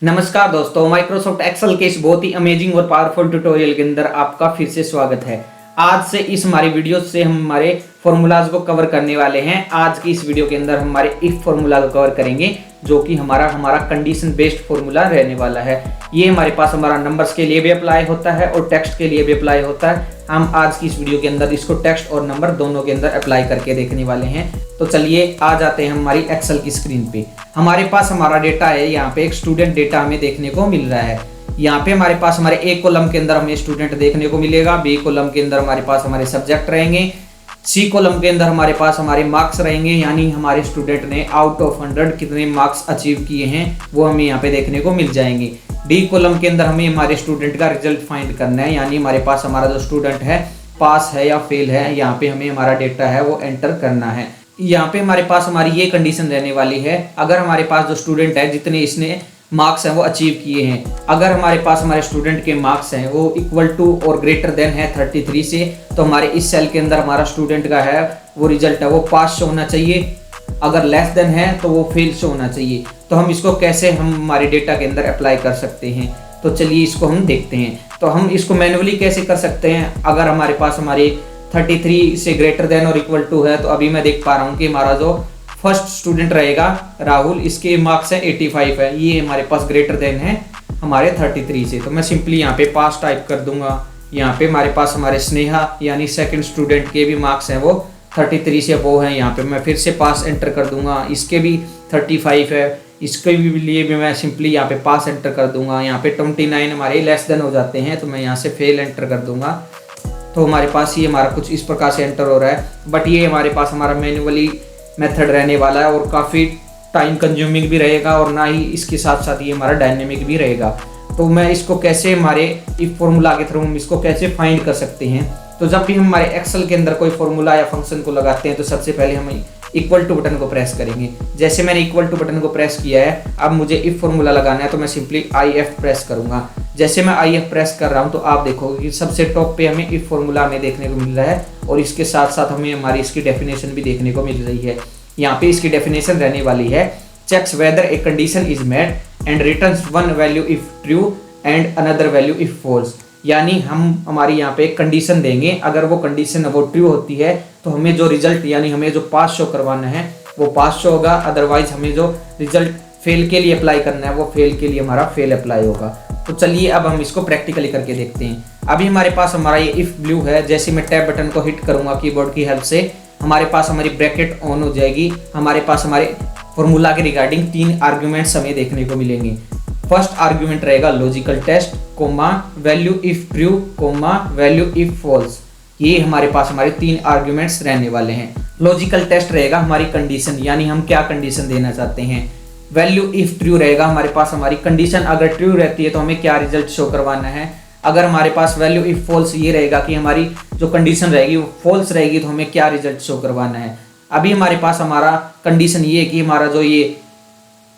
नमस्कार दोस्तों, Microsoft Excel के इस बहुत ही अमेजिंग और पावरफुल ट्यूटोरियल के अंदर आपका फिर से स्वागत है। आज से इस हमारी वीडियो से हम हमारे फॉर्मूलाज को कवर करने वाले हैं। आज की इस वीडियो के अंदर हम हमारे इफ फॉर्मूला को कवर करेंगे, जो कि हमारा कंडीशन बेस्ड फॉर्मूला रहने वाला है। ये हमारे पास हमारा नंबर्स के लिए भी अप्लाई होता है और टेक्स्ट के लिए भी अप्लाई होता है। हम आज की इस वीडियो के अंदर इसको टेक्स्ट और नंबर दोनों के अंदर अप्लाई करके देखने वाले हैं। तो चलिए आ जाते हैं हमारी एक्सेल की स्क्रीन पे। हमारे पास हमारा डेटा है, यहाँ पे एक स्टूडेंट डेटा हमें देखने को मिल रहा है। यहाँ पे हमारे पास हमारे ए कॉलम के अंदर हमें स्टूडेंट देखने को मिलेगा, बी कॉलम के अंदर हमारे पास हमारे सब्जेक्ट रहेंगे, सी कॉलम के अंदर हमारे पास हमारे मार्क्स रहेंगे, यानी हमारे स्टूडेंट ने आउट ऑफ 100 कितने मार्क्स अचीव किए हैं वो हमें यहाँ पे देखने को मिल जाएंगे। डी कॉलम के अंदर हमें हमारे स्टूडेंट का रिजल्ट फाइंड करना है, यानी हमारे पास हमारा जो स्टूडेंट है पास है या फेल है, यहाँ पे हमें हमारा डेटा है वो एंटर करना है। यहाँ पे हमारे पास हमारी ये कंडीशन रहने वाली है, अगर हमारे पास जो स्टूडेंट है जितने इसने मार्क्स हैं वो अचीव किए हैं, अगर हमारे पास हमारे स्टूडेंट के मार्क्स हैं वो इक्वल टू और ग्रेटर देन है 33 से, तो हमारे इस सेल के अंदर हमारा स्टूडेंट का है वो रिजल्ट है वो पास शो होना चाहिए। अगर लेस देन है तो वो फेल शो होना चाहिए। तो हम इसको कैसे हम हमारे डेटा के अंदर अप्लाई कर सकते हैं, तो चलिए इसको हम देखते हैं। तो हम इसको मैन्युअली कैसे कर सकते हैं। अगर हमारे पास हमारे 33 से ग्रेटर देन और इक्वल टू है, तो अभी मैं देख पा रहा हूँ कि हमारा जो फर्स्ट स्टूडेंट रहेगा राहुल, इसके मार्क्स है 85 है, ये हमारे पास ग्रेटर देन है हमारे 33 से। तो मैं सिंपली यहाँ पे पास टाइप कर दूंगा। यहाँ पे हमारे पास हमारे स्नेहा यानी सेकंड स्टूडेंट के भी मार्क्स हैं वो 33 से अबव हैं, यहाँ पे मैं फिर से पास एंटर कर दूंगा। इसके भी 35 है, इसके भी लिए भी मैं सिंपली यहाँ पे पास एंटर कर दूंगा। यहाँ पे 29 हमारे लेस देन हो जाते हैं, तो मैं यहाँ से फेल एंटर कर दूंगा। तो हमारे पास ये हमारा कुछ इस प्रकार से एंटर हो रहा है, बट ये हमारे पास हमारा मैन्युअली मेथड रहने वाला है और काफ़ी टाइम कंज्यूमिंग भी रहेगा, और ना ही इसके साथ साथ ये हमारा डायनेमिक भी रहेगा। तो मैं इसको कैसे हमारे इफ फॉर्मूला के थ्रू हम इसको कैसे फाइंड कर सकते हैं। तो जब भी हम हमारे एक्सेल के अंदर कोई फॉर्मूला या फंक्शन को लगाते हैं, तो सबसे पहले हम इक्वल टू बटन को प्रेस करेंगे। जैसे मैंने इक्वल टू बटन को प्रेस किया है, अब मुझे इफ फॉर्मूला लगाना है, तो मैं सिंपली IF प्रेस करूंगा। जैसे मैं IF प्रेस कर रहा हूं, तो आप देखोगे कि सबसे टॉप पे हमें इफ फॉर्मूला हमें देखने को मिल रहा है, और इसके साथ साथ हमें हमारी इसकी डेफिनेशन भी देखने को मिल रही है। यहाँ पे इसकी डेफिनेशन रहने वाली है, checks whether a condition is met and returns one value if true and another value if false. यानी हम हमारी यहाँ पे एक कंडीशन देंगे, अगर वो कंडीशन वो ट्रू होती है तो हमें जो रिजल्ट यानी हमें जो पास शो करवाना है वो पास शो होगा, अदरवाइज हमें जो रिजल्ट फेल के लिए अप्लाई करना है वो फेल के लिए हमारा फेल अप्लाई होगा। तो चलिए अब हम इसको प्रैक्टिकली करके देखते हैं। अभी हमारे पास हमारा ये इफ ब्लू है, जैसे मैं टैब बटन को हिट करूंगा कीबोर्ड की हेल्प से, हमारे पास हमारी ब्रैकेट ऑन हो जाएगी। हमारे पास हमारे फॉर्मूला के रिगार्डिंग 3 आर्ग्यूमेंट्स हमें देखने को मिलेंगे। फर्स्ट आर्ग्यूमेंट रहेगा logical test, comma value if true, comma value if false. ये हमारे पास हमारे 3 आर्ग्यूमेंट्स रहने वाले हैं। लॉजिकल टेस्ट रहेगा हमारी कंडीशन, यानी हम क्या कंडीशन देना चाहते हैं। वैल्यू इफ ट्रू रहेगा हमारे पास हमारी कंडीशन अगर ट्रू रहती है तो हमें क्या रिजल्ट शो करवाना है। अगर हमारे पास वैल्यू इफ फॉल्स ये रहेगा कि हमारी जो कंडीशन रहेगी वो फॉल्स रहेगी, तो हमें क्या रिजल्ट शो करवाना है। अभी हमारे पास हमारा कंडीशन ये है कि हमारा जो ये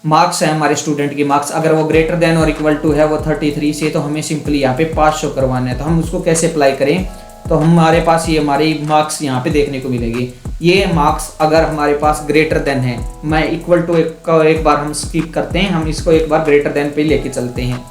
मार्क्स है हमारे स्टूडेंट की मार्क्स, अगर वो ग्रेटर देन और इक्वल टू है वो 33 से, तो हमें सिंपली यहाँ पे पास शो करवाना है। तो हम उसको कैसे अप्लाई करें, तो हमारे पास ये हमारे मार्क्स यहाँ पे देखने को मिलेंगे। ये मार्क्स अगर हमारे पास ग्रेटर देन है, मैं इक्वल टू एक बार हम स्किप करते हैं, हम इसको एक बार ग्रेटर देन पे लेके चलते हैं।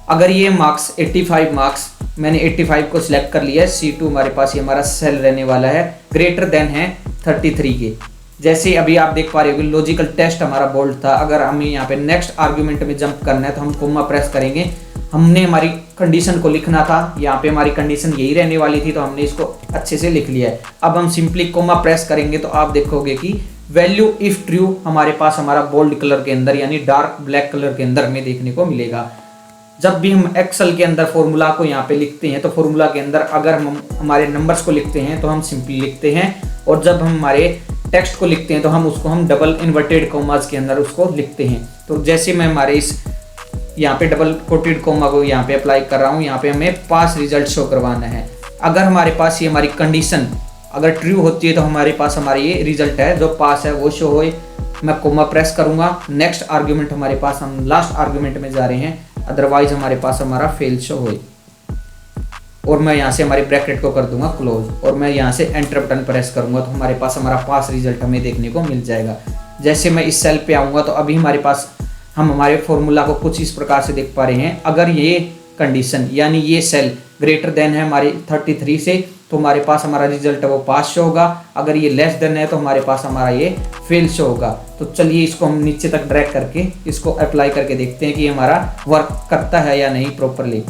अगर ये मार्क्स 85 मार्क्स, मैंने 85 को सिलेक्ट कर लिया है, C2 हमारे पास ये हमारा सेल रहने वाला है, ग्रेटर देन है 33 के। जैसे अभी आप देख पा रहे हो लॉजिकल टेस्ट हमारा बोल्ड था। अगर हमें यहाँ पे नेक्स्ट आर्ग्यूमेंट में जंप करना है, तो हम कोमा प्रेस करेंगे। हमने हमारी कंडीशन को लिखना था, यहाँ पे हमारी कंडीशन यही रहने वाली थी, तो हमने इसको अच्छे से लिख लिया है। अब हम सिंपली कोमा प्रेस करेंगे, तो आप देखोगे कि वैल्यू इफ ट्रू हमारे पास हमारा बोल्ड कलर के अंदर यानी डार्क ब्लैक कलर के अंदर हमें देखने को मिलेगा। जब भी हम एक्सेल के अंदर फॉर्मूला को यहाँ पे लिखते हैं, तो फॉर्मूला के अंदर अगर हम हमारे नंबर्स को लिखते हैं तो हम सिंपली लिखते हैं, और जब हम हमारे टेक्स्ट को लिखते हैं तो हम उसको हम डबल इन्वर्टेड कॉमास के अंदर उसको लिखते हैं। तो जैसे मैं हमारे इस यहाँ पे डबल कोटेड कॉमा को यहाँ पे अप्लाई कर रहा हूँ, यहाँ पे हमें पास रिजल्ट शो करवाना है। अगर हमारे पास ये हमारी कंडीशन अगर ट्रू होती है, तो हमारे पास हमारी ये रिजल्ट है जो पास है वो शो होए। मैं कोमा प्रेस करूँगा, नेक्स्ट आर्ग्यूमेंट हमारे पास हम लास्ट आर्ग्यूमेंट में जा रहे हैं, अदरवाइज हमारे पास हमारा फेल शो होए। और मैं यहाँ से हमारी ब्रैकेट को कर दूंगा क्लोज, और मैं यहाँ से एंटर बटन प्रेस करूंगा, तो हमारे पास हमारा पास रिजल्ट हमें देखने को मिल जाएगा। जैसे मैं इस सेल पे आऊँगा, तो अभी हमारे पास हम हमारे फॉर्मूला को कुछ इस प्रकार से देख पा रहे हैं। अगर ये कंडीशन यानी ये सेल ग्रेटर देन है हमारी 33 से, तो हमारे पास हमारा रिजल्ट है वो पास शो होगा। अगर ये लेस देन है तो हमारे पास हमारा ये फेल शो होगा। तो चलिए इसको हम नीचे तक ड्रैग करके इसको अप्लाई करके देखते हैं कि हमारा वर्क करता है या नहीं प्रॉपरली।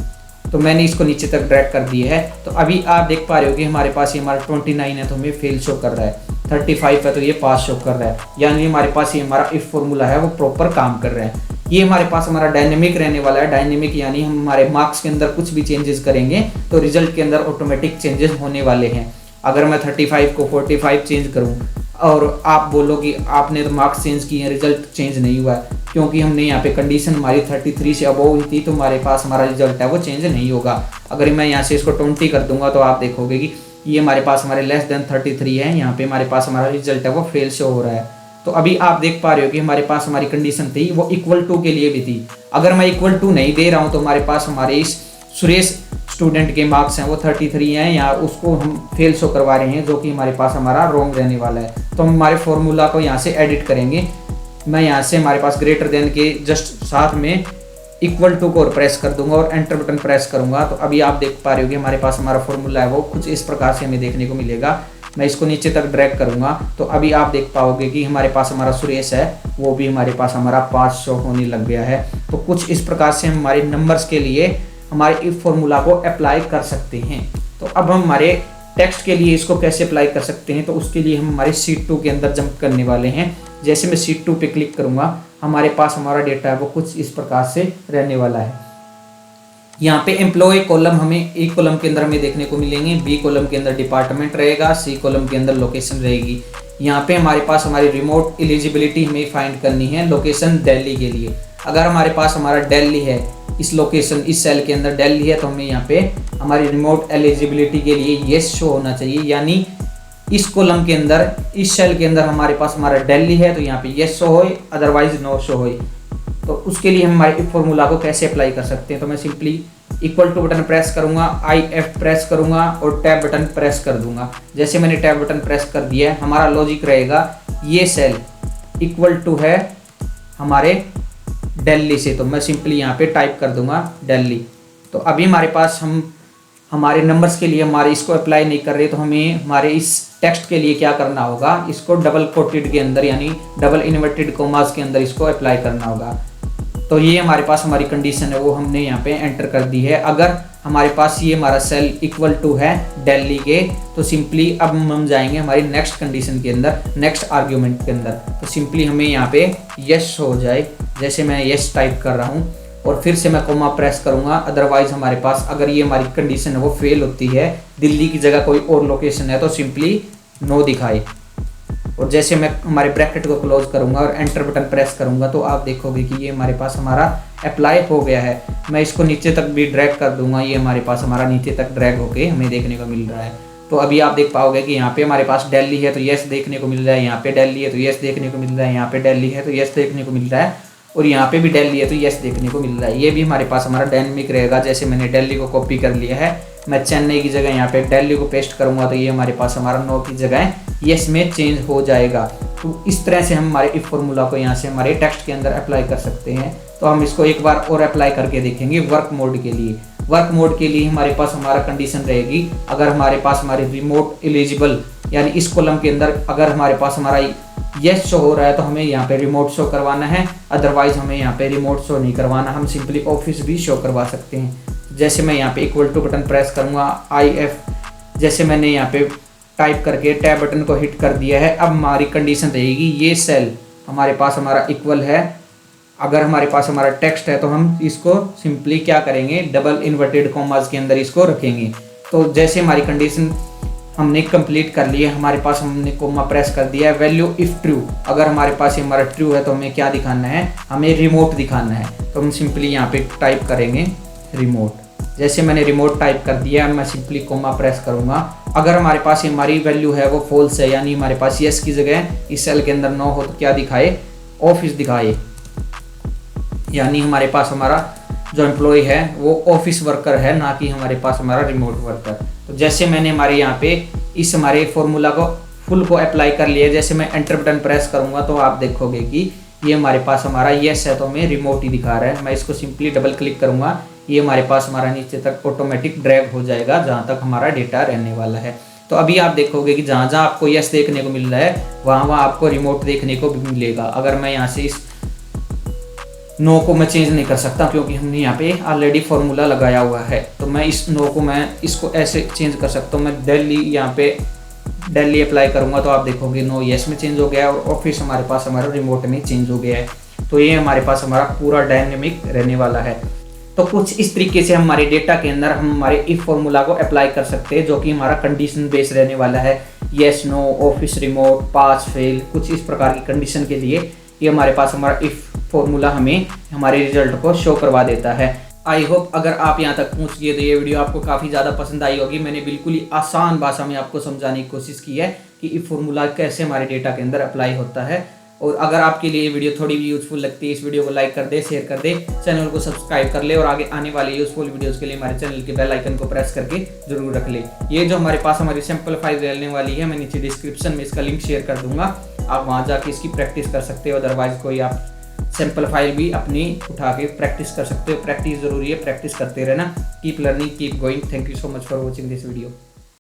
तो मैंने इसको नीचे तक ड्रैग कर दिया है। तो अभी आप देख पा रहे हो कि हमारे पास ये हमारा 29 है तो हमें फेल शो कर रहा है, 35 है तो ये पास शो कर रहा है, यानी हमारे पास ये हमारा इफ फॉर्मूला है वो प्रॉपर काम कर रहा है। ये हमारे पास हमारा डायनेमिक रहने वाला है। डायनेमिक यानी हम हमारे मार्क्स के अंदर कुछ भी चेंजेस करेंगे तो रिजल्ट के अंदर ऑटोमेटिक चेंजेस होने वाले हैं। अगर मैं 35 को 45 चेंज करूं और आप बोलो कि आपने तो मार्क्स चेंज किए हैं, रिजल्ट चेंज नहीं हुआ है, क्योंकि हमने यहाँ पे कंडीशन हमारी 33 से अबोव थी, तो हमारे पास हमारा रिजल्ट है वो चेंज नहीं होगा। अगर मैं यहाँ से इसको 20 कर दूंगा तो आप देखोगे कि ये हमारे पास हमारे लेस देन 33 है, यहाँ पे हमारे पास हमारा रिजल्ट है वो फेल शो हो रहा है। तो अभी आप देख पा रहे हो कि हमारे पास हमारी कंडीशन थी वो इक्वल टू के लिए भी थी। अगर मैं इक्वल टू नहीं दे रहा हूँ तो हमारे पास हमारे इस सुरेश स्टूडेंट के मार्क्स हैं वो 33 हैं, या उसको हम फेल शो करवा रहे हैं, जो कि हमारे पास हमारा रॉन्ग रहने वाला है। तो हम हमारे फॉर्मूला को यहाँ से एडिट करेंगे। मैं यहाँ से हमारे पास ग्रेटर देन के जस्ट साथ में इक्वल टू को प्रेस कर दूंगा और एंटर बटन प्रेस करूंगा। तो अभी आप देख पा रहे हो कि हमारे पास हमारा फॉर्मूला है वो कुछ इस प्रकार से हमें देखने को मिलेगा। मैं इसको नीचे तक ड्रैग करूंगा तो अभी आप देख पाओगे कि हमारे पास हमारा सुरेश है वो भी हमारे पास हमारा पास शो होने लग गया है। तो कुछ इस प्रकार से हम हमारे नंबर्स के लिए हमारे इफ फॉर्मूला को अप्लाई कर सकते हैं। तो अब हम हमारे टेक्स्ट के लिए इसको कैसे अप्लाई कर सकते हैं, तो उसके लिए हम हमारे शीट 2 के अंदर जंप करने वाले हैं। जैसे मैं शीट 2 पे क्लिक करूंगा हमारे पास हमारा डेटा है वो कुछ इस प्रकार से रहने वाला है। यहाँ पे एम्प्लॉय कॉलम हमें ए कॉलम के अंदर हमें देखने को मिलेंगे, बी कॉलम के अंदर डिपार्टमेंट रहेगा, सी कॉलम के अंदर लोकेशन रहेगी। यहाँ पे हमारे पास हमारी रिमोट एलिजिबिलिटी हमें फाइंड करनी है लोकेशन दिल्ली के लिए। अगर हमारे पास हमारा दिल्ली है, इस लोकेशन इस सेल के अंदर दिल्ली है, तो हमें यहाँ पे हमारी रिमोट एलिजिबिलिटी के लिए येस शो होना चाहिए, यानी इस कॉलम के अंदर इस सेल के अंदर हमारे पास हमारा दिल्ली है तो यहाँ पे येस शो हो, अदरवाइज नो शो हो। तो उसके लिए हम हमारे इफ फॉर्मूला को कैसे अप्लाई कर सकते हैं, तो मैं simply equal to button press करूंगा, IF प्रेस करूंगा और टैब बटन प्रेस कर दूंगा। जैसे मैंने टैब बटन प्रेस कर दिया है, हमारा लॉजिक रहेगा ये सेल इक्वल टू है हमारे दिल्ली से, तो मैं सिंपली यहाँ पे टाइप कर दूंगा दिल्ली। तो अभी हमारे पास हम हमारे नंबर्स के लिए हमारे इसको अप्लाई नहीं कर रहे, तो हमें हमारे इस टेक्स्ट के लिए क्या करना होगा, इसको डबल कोटेड के अंदर यानी डबल इन्वर्टेड कोमास के अंदर इसको अप्लाई करना होगा। तो ये हमारे पास हमारी कंडीशन है वो हमने यहाँ पे एंटर कर दी है। अगर हमारे पास ये हमारा सेल इक्वल टू है दिल्ली के, तो सिंपली अब हम जाएंगे हमारी नेक्स्ट कंडीशन के अंदर, नेक्स्ट आर्ग्यूमेंट के अंदर। तो सिंपली हमें यहाँ पे यस हो जाए, जैसे मैं यस टाइप कर रहा हूँ और फिर से मैं कोमा प्रेस करूँगा। अदरवाइज हमारे पास अगर ये हमारी कंडीशन है वो फेल होती है, दिल्ली की जगह कोई और लोकेशन है, तो सिंपली नो दिखाए। और जैसे मैं हमारे ब्रैकेट को क्लोज करूंगा और एंटर बटन प्रेस करूंगा तो आप देखोगे कि ये हमारे पास हमारा अप्लाई हो गया है। मैं इसको नीचे तक भी ड्रैग कर दूंगा, ये हमारे पास हमारा नीचे तक ड्रैग होके हमें देखने को मिल रहा है। तो अभी आप देख पाओगे कि यहाँ पे हमारे पास दिल्ली है तो यस देखने को मिल रहा है, यहाँ पे दिल्ली है तो यस देखने को मिल रहा है, यहाँ पे दिल्ली है तो यस देखने को मिल रहा है, और यहाँ पे भी दिल्ली है तो यस देखने को मिल रहा है। ये भी हमारे पास हमारा डायनेमिक रहेगा। जैसे मैंने दिल्ली को कॉपी कर लिया है, मैं चेन्नई की जगह यहाँ पे दिल्ली को पेस्ट करूंगा तो ये हमारे पास हमारा नो की जगह यस में चेंज हो जाएगा। तो इस तरह से हम हमारे इफ फॉर्मूला को यहाँ से हमारे टेक्स्ट के अंदर अप्लाई कर सकते हैं। तो हम इसको एक बार और अप्लाई करके देखेंगे वर्क मोड के लिए। वर्क मोड के लिए हमारे पास हमारा कंडीशन रहेगी, अगर हमारे पास हमारे रिमोट एलिजिबल यानी इस कॉलम के अंदर अगर हमारे पास हमारा यस शो हो रहा है तो हमें यहाँ पे रिमोट शो करवाना है, अदरवाइज हमें यहाँ पे रिमोट शो नहीं करवाना, हम सिंपली ऑफिस भी शो करवा सकते हैं। जैसे मैं यहाँ पे इक्वल टू बटन प्रेस करूँगा, IF जैसे मैंने यहाँ पे टाइप करके टैब बटन को हिट कर दिया है। अब हमारी कंडीशन रहेगी ये सेल हमारे पास हमारा इक्वल है, अगर हमारे पास हमारा टेक्स्ट है तो हम इसको सिंपली क्या करेंगे, डबल इन्वर्टेड कॉमास के अंदर इसको रखेंगे। तो जैसे हमारी कंडीशन हमने कंप्लीट कर ली है, हमारे पास हमने कोमा प्रेस कर दिया है, वैल्यू इफ ट्रू, अगर हमारे पास ये हमारा ट्रू है तो हमें क्या दिखाना है, हमें रिमोट दिखाना है। तो हम सिंपली यहाँ पे टाइप करेंगे रिमोट। जैसे मैंने रिमोट टाइप कर दिया, मैं सिंपली कोमा प्रेस करूँगा। अगर हमारे पास हमारी वैल्यू है वो फॉल्स है, यानी हमारे पास यस की जगह इस सेल के अंदर नो हो, तो क्या दिखाए, ऑफिस दिखाए, यानी हमारे पास हमारा जो एम्प्लॉय है वो ऑफिस वर्कर है, ना कि हमारे पास हमारा रिमोट वर्कर। तो जैसे मैंने हमारे यहाँ पे इस हमारे फॉर्मूला को फुल को अप्लाई कर लिया, जैसे मैं एंटर बटन प्रेस करूँगा तो आप देखोगे कि ये हमारे पास हमारा येस है तो हमें रिमोट ही दिखा रहा है। मैं इसको सिंपली डबल क्लिक करूँगा, ये हमारे पास हमारा नीचे तक ऑटोमेटिक ड्रैग हो जाएगा जहाँ तक हमारा डेटा रहने वाला है। तो अभी आप देखोगे कि जहाँ जहाँ आपको यस देखने को मिल रहा है वहाँ वहाँ आपको रिमोट देखने को भी मिलेगा। अगर मैं यहाँ से इस नो को मैं चेंज नहीं कर सकता क्योंकि हमने यहाँ पे ऑलरेडी फॉर्मूला लगाया हुआ है। तो मैं इस नो को मैं इसको ऐसे चेंज कर सकता हूँ। मैं दिल्ली यहाँ पे दिल्ली अप्लाई करूँगा तो आप देखोगे नो यस में चेंज हो गया और ऑफिस हमारे पास हमारा रिमोट में चेंज हो गया है। तो ये हमारे पास हमारा पूरा डायनेमिक रहने वाला है। तो कुछ इस तरीके से हमारे डेटा के अंदर हम हमारे इफ फॉर्मूला को अप्लाई कर सकते हैं जो कि हमारा कंडीशन बेस रहने वाला है। येस, नो, ऑफिस, रिमोट, पास, फेल, कुछ इस प्रकार की कंडीशन के लिए ये हमारे पास हमारा इफ फॉर्मूला हमें हमारे रिजल्ट को शो करवा देता है। आई होप अगर आप यहाँ तक पहुँच गए तो ये वीडियो आपको काफ़ी ज़्यादा पसंद आई होगी। मैंने बिल्कुल ही आसान भाषा में आपको समझाने की कोशिश की है कि इफ फॉर्मूला कैसे हमारे डेटा के अंदर अप्लाई होता है। और अगर आपके लिए ये वीडियो थोड़ी भी यूजफुल लगती है, इस वीडियो को लाइक कर दे, शेयर कर दे, चैनल को सब्सक्राइब कर ले और आगे आने वाले यूजफुल वीडियोस के लिए हमारे चैनल के बेल आइकन को प्रेस करके जरूर रख ले। ये जो हमारे पास हमारी सैंपल फाइल रहने वाली है, मैं नीचे डिस्क्रिप्शन में इसका लिंक शेयर कर दूंगा, आप वहाँ जाके इसकी प्रैक्टिस कर सकते हो। अदरवाइज कोई आप सैंपल फाइल भी अपनी उठा के प्रैक्टिस कर सकते हो। प्रैक्टिस जरूरी है, प्रैक्टिस करते रहना। Keep learning, keep going. Thank you so much for watching this video.